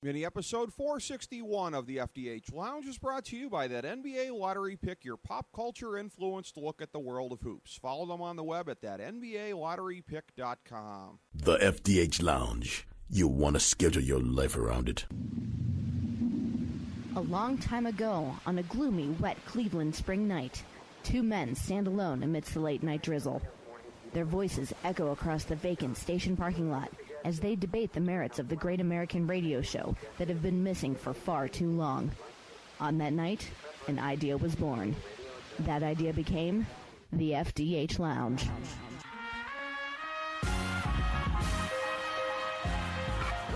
Mini episode 461 of the FDH Lounge is brought to you by that NBA lottery pick, your pop culture influenced look at the world of hoops. Follow them on the web at that NBALotterypick.com. The FDH Lounge. You want to schedule your life around it. A long time ago, on a gloomy, wet Cleveland spring night, two men stand alone amidst the late-night drizzle. Their voices echo across the vacant station parking lot as they debate the merits of the great American radio show that have been missing for far too long. On that night, an idea was born. That idea became the FDH Lounge.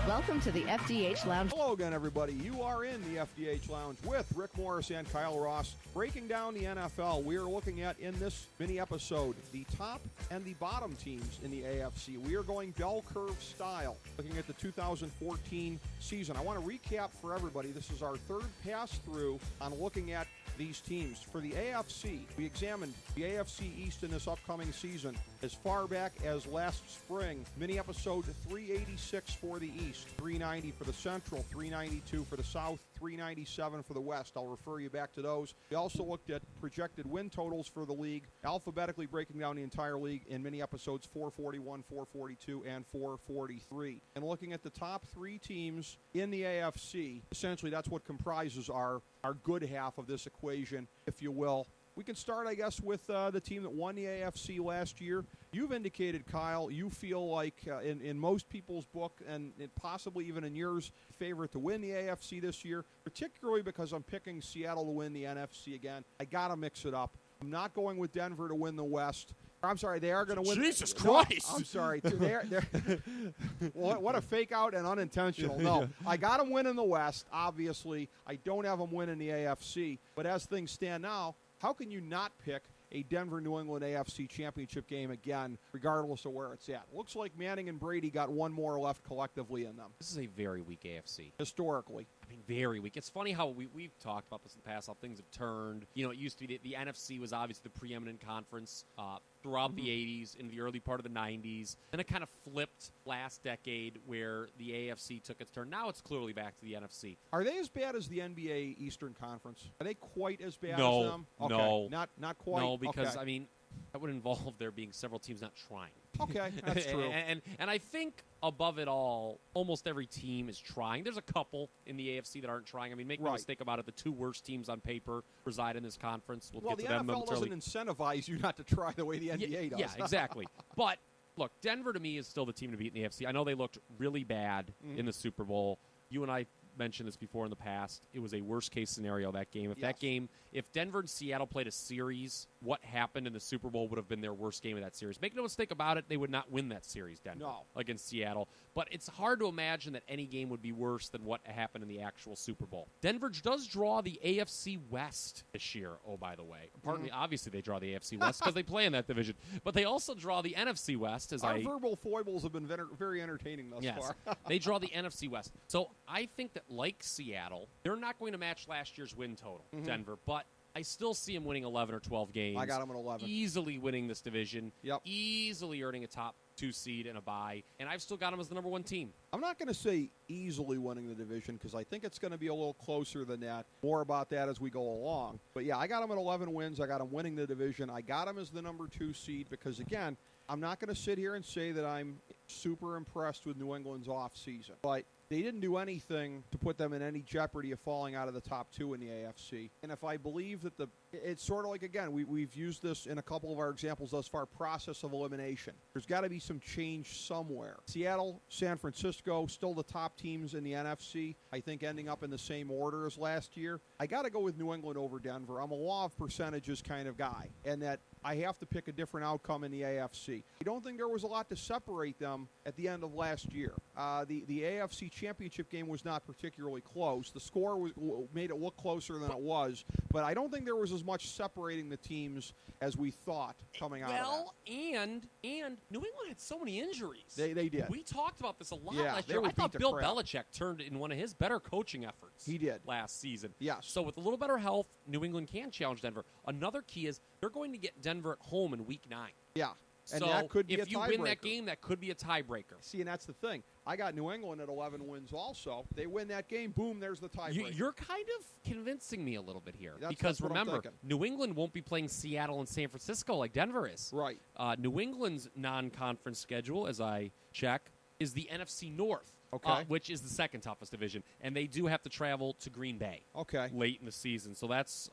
Welcome to the FDH Lounge. Hello again, everybody. You are in the FDH Lounge with Rick Morris and Kyle Ross, breaking down the NFL. We are looking at, in this mini episode, the top and the bottom teams in the AFC. We are going bell curve style, looking at the 2014 season. I want to recap for everybody. This is our third pass through on looking at these teams. For the AFC, we examined the AFC East in this upcoming season as far back as last spring. Mini episode 386 for the East, 390 for the Central, 392 for the South, 397 for the West. I'll refer you back to those. We also looked at projected win totals for the league, alphabetically breaking down the entire league in mini episodes 441, 442, and 443. And looking at the top three teams in the AFC, essentially that's what comprises our good half of this equation, if you will. We can start, I guess, with the team that won the AFC last year. You've indicated, Kyle, you feel like in most people's book, and possibly even in yours, favorite to win the AFC this year, particularly because I'm picking Seattle to win the NFC again. I got to mix it up. I'm not going with Denver to win the West. I'm sorry, they are going to win. Jesus Christ. No, I'm sorry. They're what a fake out and unintentional. No, I got them winning the West, obviously. I don't have them winning the AFC. But as things stand now, how can you not pick a Denver-New England AFC championship game again, regardless of where it's at? Looks like Manning and Brady got one more left collectively in them. This is a very weak AFC. Historically. I mean, very weak. It's funny how we've talked about this in the past, how things have turned. You know, it used to be the NFC was obviously the preeminent conference throughout the 80s, into the early part of the 90s. Then it kind of flipped last decade where the AFC took its turn. Now it's clearly back to the NFC. Are they as bad as the NBA Eastern Conference? Are they quite as bad as them? Okay. No. Not quite? No, because, okay. I mean, that would involve there being several teams not trying. Okay, that's true. and I think above it all, almost every team is trying. There's a couple in the AFC that aren't trying. I mean, make no mistake about it, the two worst teams on paper reside in this conference. We'll get to them momentarily. The NFL doesn't incentivize you not to try the way the NBA does. Yeah, exactly. But, look, Denver to me is still the team to beat in the AFC. I know they looked really bad in the Super Bowl. You and I mentioned this before in the past. It was a worst-case scenario, that game. If Denver and Seattle played a series, what happened in the Super Bowl would have been their worst game of that series. Make no mistake about it, they would not win that series, Denver, against Seattle. But it's hard to imagine that any game would be worse than what happened in the actual Super Bowl. Denver does draw the AFC West this year, oh, by the way. Partly, obviously, they draw the AFC West because they play in that division. But they also draw the NFC West. Our verbal foibles have been very entertaining thus far. They draw the NFC West. So I think that, like Seattle, they're not going to match last year's win total, Denver, but I still see them winning 11 or 12 games. I got them at 11. Easily winning this division. Yep. Easily earning a top 2 seed and a bye. And I've still got them as the number 1 team. I'm not going to say easily winning the division because I think it's going to be a little closer than that. More about that as we go along. But, yeah, I got them at 11 wins. I got them winning the division. I got them as the number 2 seed because, again, I'm not going to sit here and say that I'm super impressed with New England's offseason. But they didn't do anything to put them in any jeopardy of falling out of the top 2 in the AFC. And if I believe that it's sort of like, again, we've used this in a couple of our examples thus far, process of elimination. There's got to be some change somewhere. Seattle, San Francisco, still the top teams in the NFC. I think ending up in the same order as last year. I got to go with New England over Denver. I'm a law of percentages kind of guy. And that I have to pick a different outcome in the AFC. I don't think there was a lot to separate them at the end of last year. The AFC championship game was not particularly close. The score made it look closer than it was, but I don't think there was as much separating the teams as we thought coming out of that. Well, and New England had so many injuries. They did. We talked about this a lot last year. I thought Bill Belichick turned in one of his better coaching efforts. He did. Last season. Yes. So with a little better health, New England can challenge Denver. Another key is they're going to get Denver at home in Week 9. Yeah. And so that could be if a you tiebreaker. win that game, that could be a tiebreaker. See, and that's the thing. I got New England at 11 wins also. They win that game, boom, there's the tiebreaker. You're kind of convincing me a little bit here. That's because what I'm remember, thinking. New England won't be playing Seattle and San Francisco like Denver is. Right. New England's non-conference schedule, as I check, is the NFC North. Okay. Which is the second toughest division. And they do have to travel to Green Bay late in the season. So that's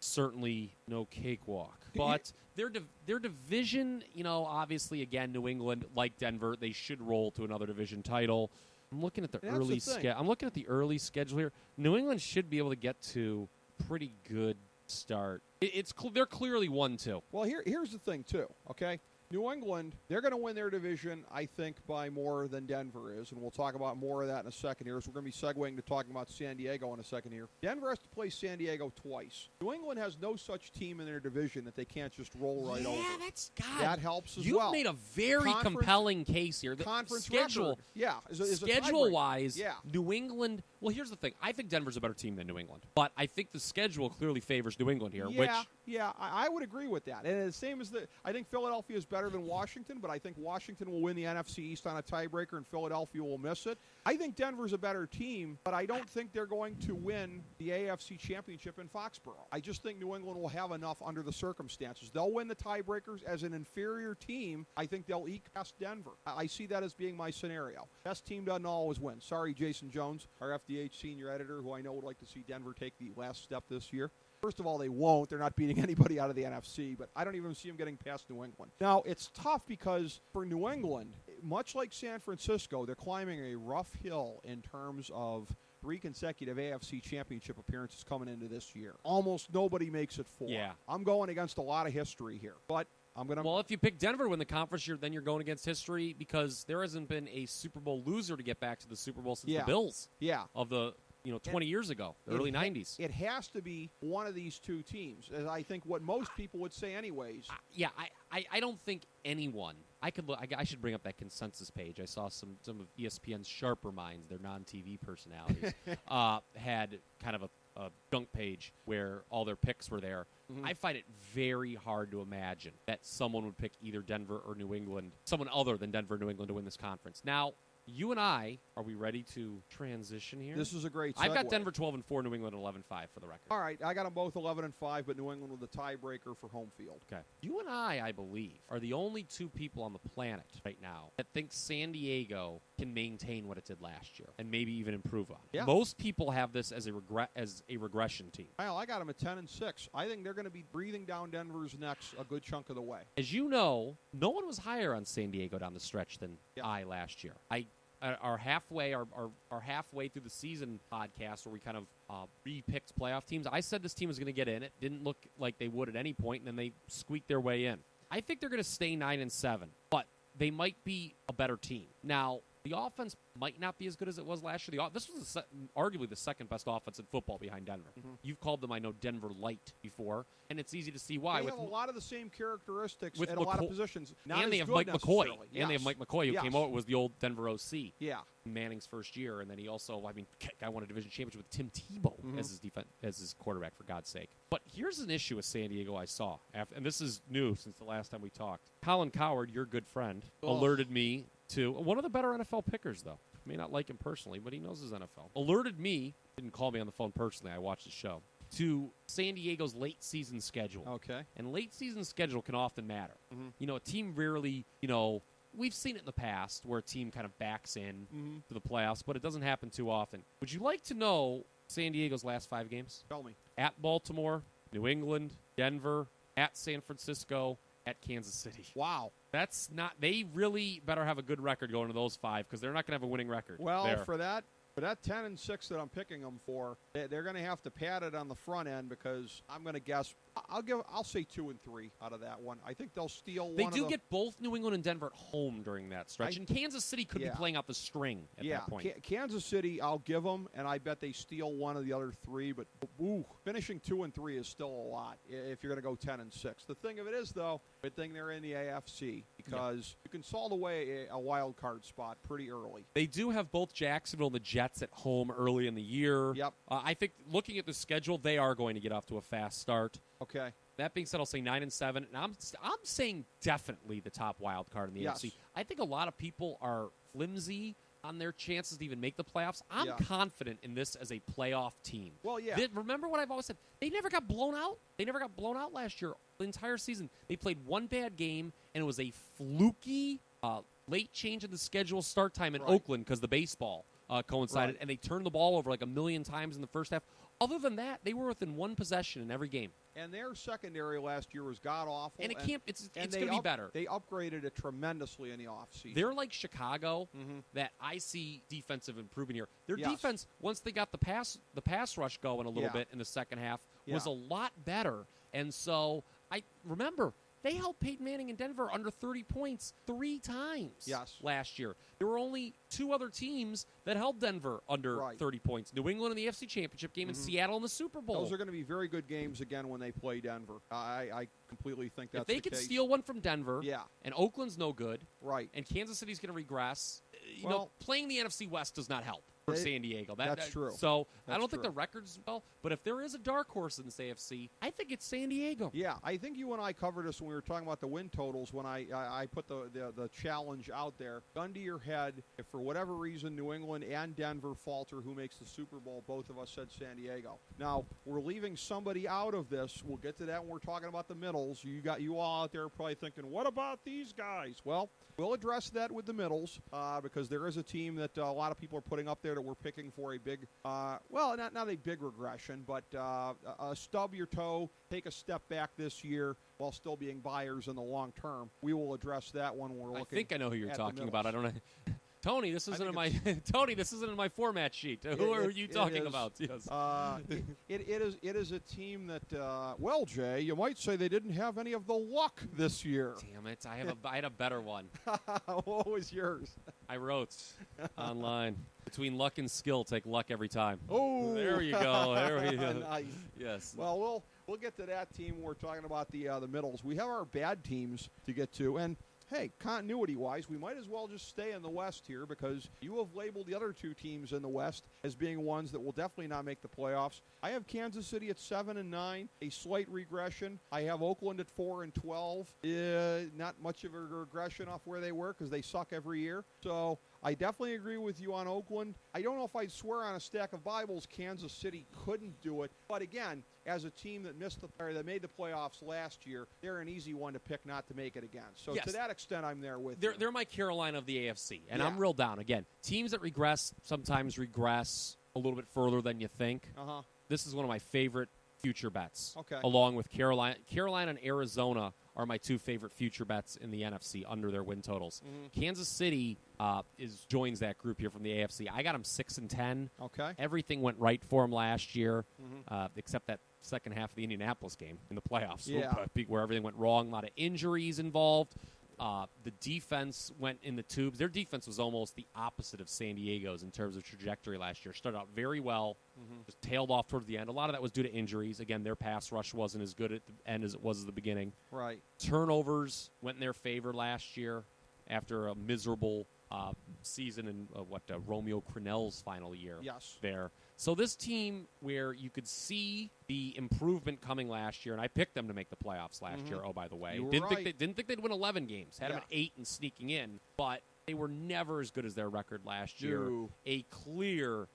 certainly no cakewalk. But their division, obviously, again, New England, like Denver, they should roll to another division title. I'm looking at the early schedule. I'm looking at the early schedule here. New England should be able to get to pretty good start. They're clearly 1-2. Well, here's the thing, too, okay? New England, they're going to win their division, I think, by more than Denver is, and we'll talk about more of that in a second here. So we're going to be segueing to talking about San Diego in a second here. Denver has to play San Diego twice. New England has no such team in their division that they can't just roll right over. Yeah, that helps as You've well. made a very compelling case here. The conference schedule, record, yeah, is schedule-wise, yeah. New England. Well, here's the thing. I think Denver's a better team than New England, but I think the schedule clearly favors New England here. Yeah, I would agree with that. And the same as I think Philadelphia is better than Washington, but I think Washington will win the NFC East on a tiebreaker, and Philadelphia will miss it. I think Denver's a better team, but I don't think they're going to win the AFC Championship in Foxborough. I just think New England will have enough under the circumstances. They'll win the tiebreakers as an inferior team. I think they'll eke past Denver. I see that as being my scenario. Best team doesn't always win. Sorry, Jason Jones, our FDH senior editor, who I know would like to see Denver take the last step this year. First of all, they won't. They're not beating anybody out of the NFC, but I don't even see them getting past New England. Now, it's tough because for New England, much like San Francisco, they're climbing a rough hill in terms of 3 consecutive AFC Championship appearances coming into this year. Almost nobody makes it 4. Yeah. I'm going against a lot of history here, but I'm going to... Well, if you pick Denver to win the conference, then you're going against history because there hasn't been a Super Bowl loser to get back to the Super Bowl since the Bills. Yeah. Of the... 20 years ago, the early 90s. It has to be one of these two teams, as I think what most people would say anyways. I don't think anyone. I could look. I should bring up that consensus page. I saw some of ESPN's sharper minds, their non-TV personalities, had kind of a junk page where all their picks were there. Mm-hmm. I find it very hard to imagine that someone would pick either Denver or New England, someone other than Denver or New England to win this conference. Now, you and I, are we ready to transition here? This is a great segue. I've got Denver 12-4, New England 11-5 for the record. All right, I got them both 11-5, but New England with the tiebreaker for home field. Okay. You and I believe, are the only two people on the planet right now that think San Diego can maintain what it did last year and maybe even improve on. Yeah. Most people have this as a regression team. Well, I got them at 10-6. I think they're going to be breathing down Denver's necks a good chunk of the way. As you know, no one was higher on San Diego down the stretch than I last year. Our halfway through the season podcast where we kind of re-picked playoff teams, I said this team was going to get in. It didn't look like they would at any point, and then they squeaked their way in. I think they're going to stay 9-7, but they might be a better team. Now, the offense might not be as good as it was last year. This was arguably the second best offense in football behind Denver. Mm-hmm. You've called them, I know, Denver light before, and it's easy to see why. They have a lot of the same characteristics with at a lot of positions. And they have Mike McCoy. Yes. And they have Mike McCoy, who came out, was the old Denver OC. Yeah. Manning's first year, and then he also, guy won a division championship with Tim Tebow as his quarterback, for God's sake. But here's an issue with San Diego I saw, and this is new since the last time we talked. Colin Cowherd, your good friend, alerted me to one of the better NFL pickers, though. I may not like him personally, but he knows his NFL. Alerted me, didn't call me on the phone personally, I watched the show, to San Diego's late season schedule. Okay. And late season schedule can often matter. Mm-hmm. A team rarely, we've seen it in the past where a team kind of backs in to the playoffs, but it doesn't happen too often. Would you like to know San Diego's last 5 games? Tell me. At Baltimore, New England, Denver, at San Francisco, at Kansas City. Wow. That's not. They really better have a good record going to those 5 because they're not going to have a winning record. Well, there. for that 10-6 that I'm picking them for, they're going to have to pad it on the front end because I'm going to guess. I'll say 2-3 out of that one. I think they'll steal one. They do get both New England and Denver at home during that stretch, and Kansas City could be playing out the string at that point. Kansas City, I'll give them, and I bet they steal one of the other 3. But finishing 2-3 is still a lot if you're going to go 10-6. The thing of it is, though, good thing they're in the AFC because you can salt away a wild card spot pretty early. They do have both Jacksonville and the Jets at home early in the year. Yep. I think looking at the schedule, they are going to get off to a fast start. Okay. That being said, I'll say 9-7, and I'm saying definitely the top wild card in the NFC. I think a lot of people are flimsy on their chances to even make the playoffs. I'm confident in this as a playoff team. Well, yeah. Remember what I've always said? They never got blown out. They never got blown out last year. The entire season, they played one bad game, and it was a fluky late change in the schedule start time in Oakland because the baseball coincided, and they turned the ball over like a million times in the first half. Other than that, they were within one possession in every game. And their secondary last year was god-awful. And it can't. It's going to be better. They upgraded it tremendously in the offseason. They're like Chicago that I see defensive improvement here. Their defense, once they got the pass rush going a little bit in the second half, was a lot better. And so I remember they held Peyton Manning in Denver under 30 points 3 times last year. There were only 2 other teams that held Denver under 30 points. New England in the AFC Championship game and Seattle in the Super Bowl. Those are going to be very good games again when they play Denver. I completely think that's the case. If they could steal one from Denver, and Oakland's no good, and Kansas City's going to regress, you know, playing the NFC West does not help for San Diego. That's true. So I don't think the record's well, but if there is a dark horse in this AFC, I think it's San Diego. Yeah, I think you and I covered this when we were talking about the win totals when I put the challenge out there. Gun to your head, if for whatever reason New England and Denver falter who makes the Super Bowl, both of us said San Diego. Now, we're leaving somebody out of this. We'll get to that when we're talking about the middles. You all out there probably thinking, what about these guys? Well, we'll address that with the middles because there is a team that a lot of people are putting up there that we're picking for a big, not a big regression, but stub your toe, take a step back this year while still being buyers in the long term. We will address that one when we're looking. I think I know who you're talking about. I don't know. Tony, this isn't in my Tony. This isn't in my format sheet. Who are you talking about? Yes. It is a team that. Well, Jay, you might say they didn't have any of the luck this year. Damn it! I had a better one. What was yours? I wrote online. Between luck and skill, take luck every time. Oh, there you go. There we go. Nice. Yes. Well, we'll get to that team when we're talking about the middles. We have our bad teams to get to, and hey, continuity-wise, we might as well just stay in the West here because you have labeled the other 2 teams in the West as being ones that will definitely not make the playoffs. I have Kansas City at 7-9, a slight regression. I have Oakland at 4-12. Not much of a regression off where they were because they suck every year. So I definitely agree with you on Oakland. I don't know if I'd swear on a stack of Bibles Kansas City couldn't do it. But again, as a team that made the playoffs last year, they're an easy one to pick not to make it again. So to that extent, I'm there with you. They're my Carolina of the AFC, and I'm real down. Again, teams that regress sometimes regress a little bit further than you think. This is one of my favorite future bets. Okay. Along with Carolina and Arizona are my 2 favorite future bets in the NFC under their win totals. Kansas City joins that group here from the AFC. I got them 6-10. Okay. Everything went right for them last year, except that second half of the Indianapolis game in the playoffs, where everything went wrong. A lot of injuries involved. The defense went in the tubes. Their defense was almost the opposite of San Diego's in terms of trajectory last year. Started out very well, just tailed off towards the end. A lot of that was due to injuries. Again, their pass rush wasn't as good at the end as it was at the beginning. Right. Turnovers went in their favor last year after a miserable season in Romeo Crennel's final year. Yes. There. So this team, where you could see the improvement coming last year, and I picked them to make the playoffs last year. Oh, by the way, didn't think they'd win 11 games. Had them at 8 and sneaking in, but they were never as good as their record last year. A clear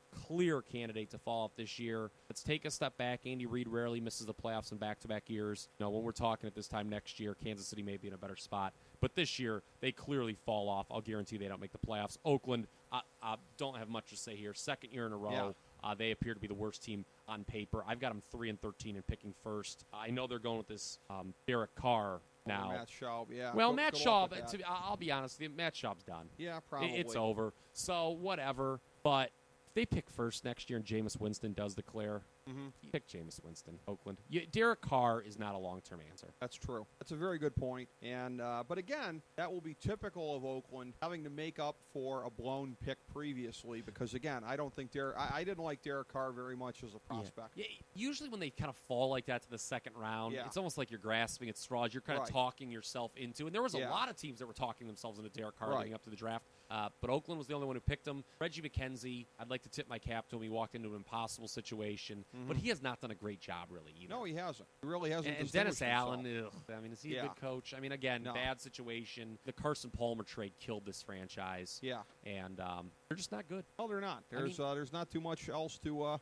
candidate to fall off this year. Let's take a step back. Andy Reid rarely misses the playoffs in back-to-back years. When we're talking at this time next year, Kansas City may be in a better spot. But this year, they clearly fall off. I'll guarantee they don't make the playoffs. Oakland, I don't have much to say here. Second year in a row. Yeah. They appear to be the worst team on paper. I've got them 3-13 and picking first. I know they're going with this Derek Carr now. Matt Schaub, yeah. Well, Matt Schaub, I'll be honest, Matt Schaub's done. Yeah, probably. It's over. So, whatever. But if they pick first next year and Jameis Winston does declare, pick Jameis Winston, Oakland. Derek Carr is not a long-term answer. That's true. That's a very good point. And but again, that will be typical of Oakland having to make up for a blown pick previously because, again, I don't think I didn't like Derek Carr very much as a prospect. Yeah. Usually when they kind of fall like that to the second round, it's almost like you're grasping at straws. You're kind of talking yourself into, and there was a lot of teams that were talking themselves into Derek Carr leading up to the draft. But Oakland was the only one who picked him. Reggie McKenzie, I'd like to tip my cap to him. He walked into an impossible situation, but he has not done a great job, really, either. No, he hasn't. He really hasn't. And Dennis Allen, is he a good coach? I mean, again, bad situation. The Carson Palmer trade killed this franchise. Yeah. And they're just not good. No, they're not. There's not too much else to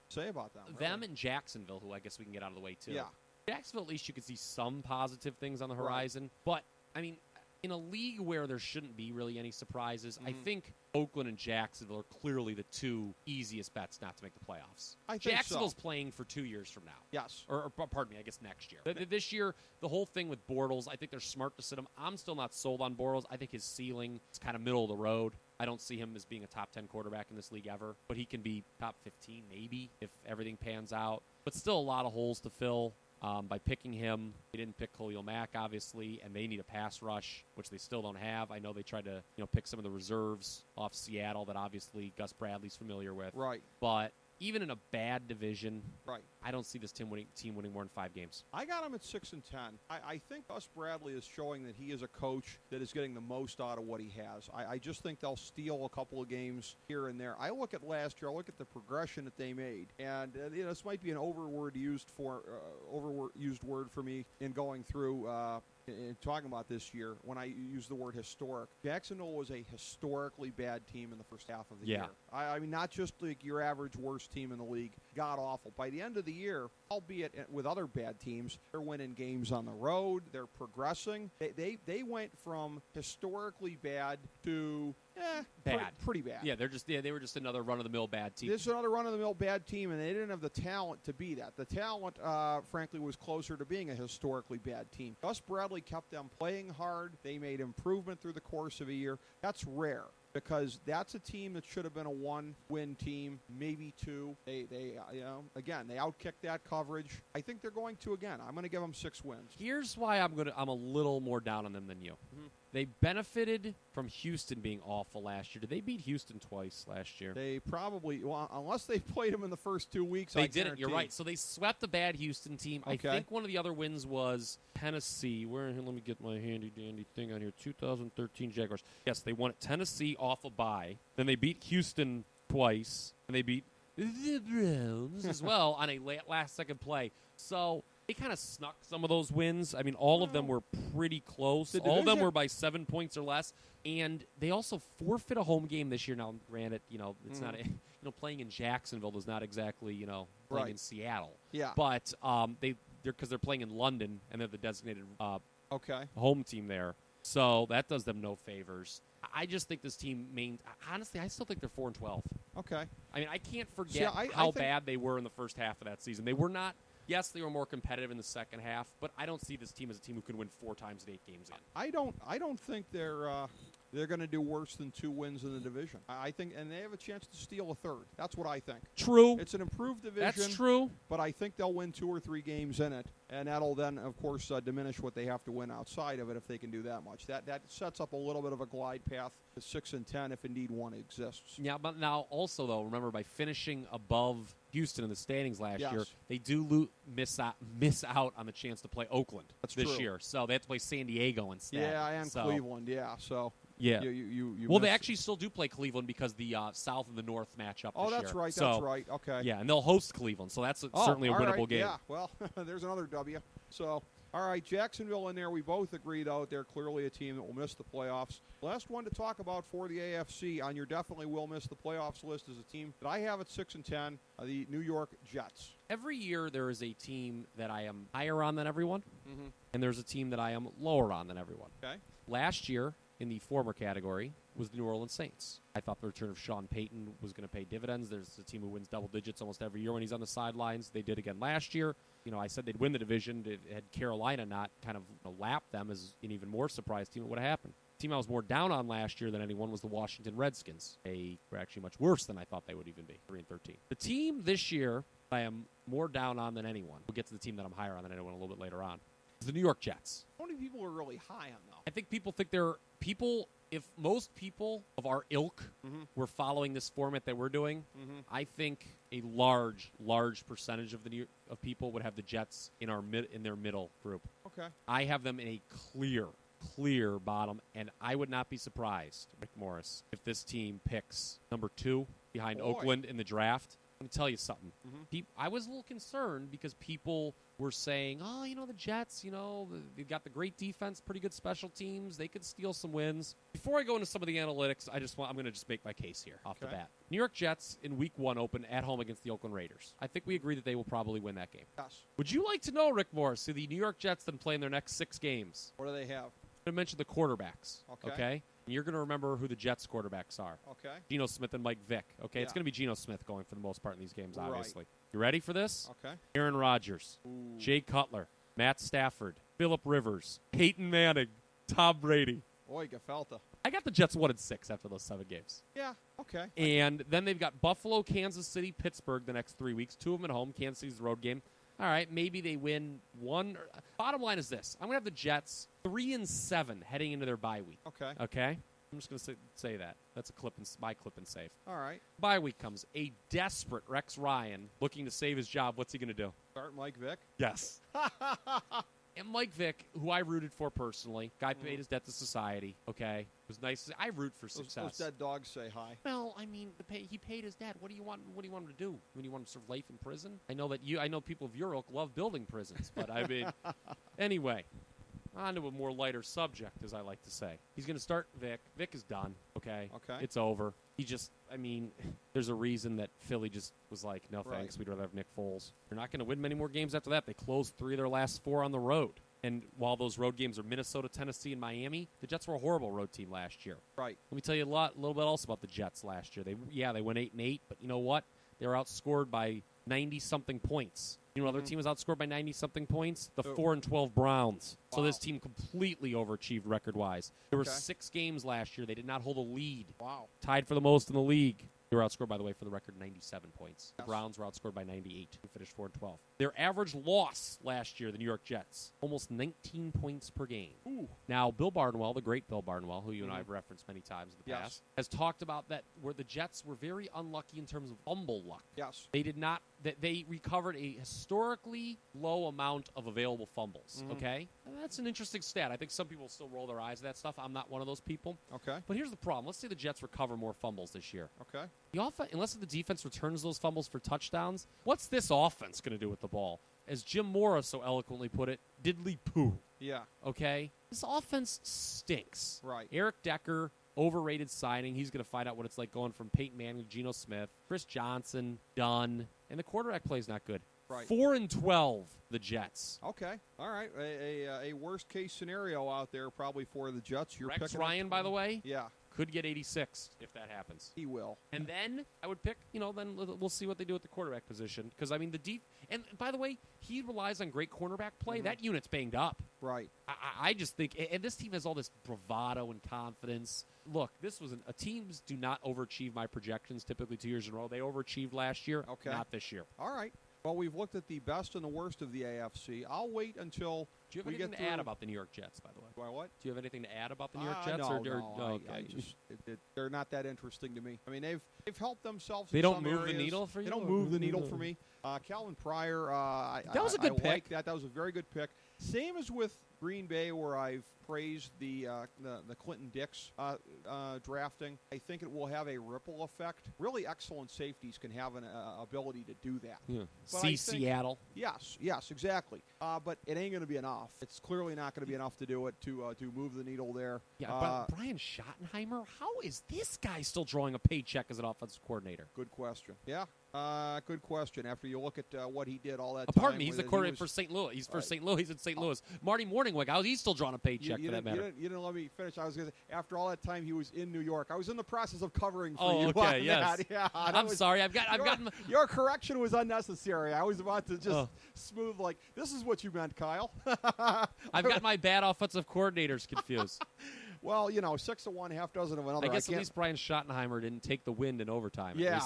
say about them. Really. Them and Jacksonville, who I guess we can get out of the way, too. Yeah. Jacksonville, at least you could see some positive things on the horizon. Right. But, I mean, in a league where there shouldn't be really any surprises, I think Oakland and Jacksonville are clearly the two easiest bets not to make the playoffs. Jacksonville's playing for 2 years from now. Yes. Or pardon me, I guess next year. This year, the whole thing with Bortles, I think they're smart to sit him. I'm still not sold on Bortles. I think his ceiling is kind of middle of the road. I don't see him as being a top 10 quarterback in this league ever, but he can be top 15 maybe if everything pans out. But still a lot of holes to fill. By picking him, they didn't pick Khalil Mack, obviously, and they need a pass rush, which they still don't have. I know they tried to pick some of the reserves off Seattle that obviously Gus Bradley's familiar with. Right. But even in a bad division, right, I don't see this team winning more than 5 games. I got him at 6-10. I think Gus Bradley is showing that he is a coach that is getting the most out of what he has. I just think they'll steal a couple of games here and there. I look at last year. I look at the progression that they made, and this might be an overused word for me in going through. In talking about this year, when I use the word historic, Jacksonville was a historically bad team in the first half of the year. I mean, not just like your average worst team in the league, god awful. By the end of the year, albeit with other bad teams, they're winning games on the road. They're progressing. They went from historically bad to bad, pretty bad. Yeah, they were just another run-of-the-mill bad team. This is another run-of-the-mill bad team, and they didn't have the talent to be that. The talent, frankly, was closer to being a historically bad team. Gus Bradley kept them playing hard. They made improvement through the course of a year. That's rare, because that's a team that should have been a 1-win team, maybe 2. They again, they outkicked that coverage. I think they're going to again. I'm going to give them 6 wins. Here's why I'm a little more down on them than you. Mm-hmm. They benefited from Houston being awful last year. Did they beat Houston twice last year? They probably, unless they played them in the first 2 weeks. They didn't. You're right. So they swept the bad Houston team. Okay. I think one of the other wins was Tennessee. Let me get my handy-dandy thing on here. 2013 Jaguars. Yes, they won at Tennessee off a bye. Then they beat Houston twice, and they beat the Browns as well on a last-second play. So they kind of snuck some of those wins. I mean, all of them were pretty close. All of them were by 7 points or less. And they also forfeit a home game this year. Now, granted, it's not playing in Jacksonville is not exactly, playing in Seattle. Yeah. But because they're playing in London, and they're the designated home team there. So that does them no favors. I just think this team honestly, I still think they're 4-12. Okay. I mean, I can't forget how bad they were in the first half of that season. They were not. Yes, they were more competitive in the second half, but I don't see this team as a team who can win 4 times in 8 games in. I don't think they're going to do worse than 2 wins in the division. I think, and they have a chance to steal a third. That's what I think. True. It's an improved division. That's true. But I think they'll win 2 or 3 games in it, and that'll then, of course, diminish what they have to win outside of it if they can do that much. That sets up a little bit of a glide path to 6-10 if indeed one exists. Yeah, but now also though, remember by finishing above Houston in the standings last year, they do miss out on the chance to play Oakland this year. So they have to play San Diego instead. Yeah, and Cleveland. Yeah, so. Yeah. You they actually still do play Cleveland because the South and the North match up this year. Oh, that's right. That's right. Okay. Yeah, and they'll host Cleveland, so that's certainly a winnable game. Yeah, well, there's another W. So, all right, Jacksonville in there. We both agree, though, they're clearly a team that will miss the playoffs. Last one to talk about for the AFC on your definitely will miss the playoffs list is a team that I have at 6-10, the New York Jets. Every year there is a team that I am higher on than everyone, and there's a team that I am lower on than everyone. Okay. Last year, in the former category, was the New Orleans Saints. I thought the return of Sean Payton was going to pay dividends. There's a team who wins double digits almost every year when he's on the sidelines. They did again last year. I said they'd win the division. Had Carolina not kind of lapped them as an even more surprise team, it would have happened. The team I was more down on last year than anyone was the Washington Redskins. They were actually much worse than I thought they would even be, 3-13. The team this year I am more down on than anyone. We'll get to the team that I'm higher on than anyone a little bit later on. Is the New York Jets. How many people are really high on them? I think people think if most people of our ilk were following this format that we're doing, I think a large percentage of of people would have the Jets in their middle group. Okay. I have them in a clear bottom, and I would not be surprised, Rick Morris, if this team picks number 2 behind Oakland in the draft. Let me tell you something. I was a little concerned because people were saying, the Jets, they've got the great defense, pretty good special teams. They could steal some wins. Before I go into some of the analytics, I'm going to just make my case here off the bat. New York Jets in Week 1 open at home against the Oakland Raiders. I think we agree that they will probably win that game. Yes. Would you like to know, Rick Morris, who the New York Jets then play in their next 6 games? What do they have? I'm going to mention the quarterbacks. Okay. And you're going to remember who the Jets quarterbacks are. Okay. Geno Smith and Mike Vick. Okay. Yeah. It's going to be Geno Smith going for the most part in these games, obviously. Right. You ready for this? Okay. Aaron Rodgers, Ooh. Jay Cutler, Matt Stafford, Phillip Rivers, Peyton Manning, Tom Brady. Boy, Gefelta. I got the Jets 1-6 after those 7 games. Yeah, okay. And then they've got Buffalo, Kansas City, Pittsburgh the next 3 weeks. 2 of them at home. Kansas City's the road game. All right, maybe they win one. Bottom line is this. I'm going to have the Jets 3-7 heading into their bye week. Okay? I'm just going to say that. That's my clip and save. All right. Bye week comes. A desperate Rex Ryan looking to save his job. What's he going to do? Start Mike Vick? Yes. And Mike Vick, who I rooted for personally, guy paid his debt to society, okay? It was nice. I root for success. Those dead dogs say hi. Well, I mean, he paid his debt. What do you want him to do? When you want him to serve life in prison? I know people of your ilk love building prisons, but I mean, anyway. On to a more lighter subject, as I like to say. He's going to start Vic. Vic is done, okay? It's over. There's a reason that Philly just was like, no thanks, we'd rather have Nick Foles. They're not going to win many more games after that. They closed 3 of their last 4 on the road. And while those road games are Minnesota, Tennessee, and Miami, the Jets were a horrible road team last year. Right. Let me tell you a little bit else about the Jets last year. They went 8-8, but you know what? They were outscored by 90-something points. You know, other team was outscored by 90-something points? The 4-12 Browns. Wow. So this team completely overachieved record-wise. There were 6 games last year. They did not hold a lead. Wow. Tied for the most in the league. They were outscored, by the way, for the record, 97 points. The Yes. Browns were outscored by 98 and finished 4-12. Their average loss last year, the New York Jets, almost 19 points per game. Ooh. Now, Bill Barnwell, the great Bill Barnwell, who you and I have referenced many times in the past, has talked about that where the Jets were very unlucky in terms of fumble luck. Yes. They did not. They recovered a historically low amount of available fumbles. Okay, and that's an interesting stat. I think some people still roll their eyes at that stuff. I'm not one of those people. Okay. But here's the problem. Let's say the Jets recover more fumbles this year. Okay. Unless the defense returns those fumbles for touchdowns, what's this offense going to do with the ball? As Jim Morris so eloquently put it, diddly poo. Yeah. Okay? This offense stinks. Right. Eric Decker, overrated signing. He's going to find out what it's like going from Peyton Manning to Geno Smith. Chris Johnson, done. And the quarterback play's not good. Right. 4-12, the Jets. Okay. All right. A worst-case scenario out there probably for the Jets. You're Rex picking Ryan, by the way, Yeah. could get 86 if that happens. He will. And then I would pick, then we'll see what they do at the quarterback position. Because, I mean, and by the way, he relies on great cornerback play. That unit's banged up. Right. I just think, and this team has all this bravado and confidence. Look, this was teams do not overachieve my projections typically 2 years in a row. They overachieved last year, not this year. All right. Well, we've looked at the best and the worst of the AFC. I'll wait until Do you have we anything get to through. add about the New York Jets, by the way? Do I what? Do you have anything to add about the New York Jets? No. They're not that interesting to me. I mean, they've helped themselves. They in don't some move the areas. needle for you? They don't move the needle for me. Calvin Pryor. That was a good I pick. like that. That was a very good pick. Same as with Green Bay, where I've praised the Clinton Dix drafting. I think it will have a ripple effect. Really excellent safeties can have an ability to do that. Yeah. But I think- Seattle. Yes, exactly. But it ain't going to be enough. It's clearly not going to be enough to do it to move the needle there. Yeah, but Brian Schottenheimer, how is this guy still drawing a paycheck as an offensive coordinator? Good question. Yeah, good question. After you look at what he did all that time. Pardon me, he's the coordinator for St. Louis. He's for St. Louis. He's in St. Louis. Marty Morningweg, how is he still drawing a paycheck for that matter? You didn't let me finish. I was going to say, after all that time he was in New York, I was in the process of covering for you. Okay, yes. That. Yeah, I'm sorry. I've gotten your correction was unnecessary. I was about to just smooth like, this is what you meant, Kyle. I've got my bad offensive coordinators confused. Well, 6 of one, half dozen of another. I guess at least Brian Schottenheimer didn't take the wind in overtime. Yeah.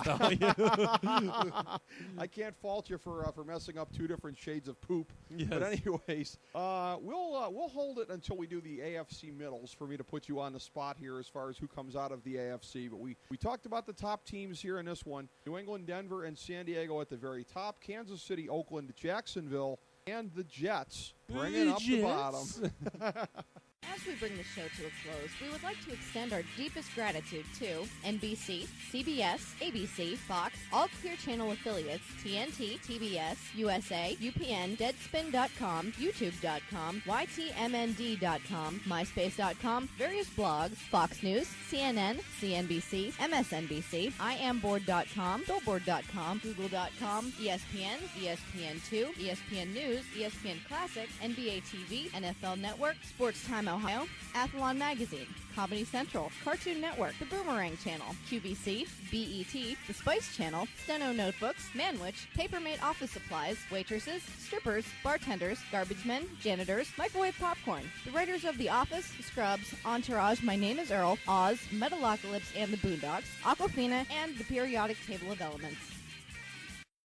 I can't fault you for messing up 2 different shades of poop. Yes. But anyways, we'll hold it until we do the AFC middles for me to put you on the spot here as far as who comes out of the AFC. But we talked about the top teams here in this one. New England, Denver, and San Diego at the very top. Kansas City, Oakland, Jacksonville, and the Jets bringing up the bottom. As we bring the show to a close, we would like to extend our deepest gratitude to NBC, CBS, ABC, Fox, all Clear Channel affiliates, TNT, TBS, USA, UPN, Deadspin.com, YouTube.com, YTMND.com, MySpace.com, various blogs, Fox News, CNN, CNBC, MSNBC, IamBoard.com, Billboard.com, Google.com, ESPN, ESPN2, ESPN News, ESPN Classic, NBA TV, NFL Network, Sports Time Ohio, Athlon Magazine, Comedy Central, Cartoon Network, The Boomerang Channel, QVC, BET, The Spice Channel, Steno Notebooks, Manwich, Papermate Office Supplies, waitresses, strippers, bartenders, garbage men, janitors, microwave popcorn, the writers of The Office, Scrubs, Entourage, My Name is Earl, Oz, Metalocalypse and the Boondocks, Aquafina, and the Periodic Table of Elements.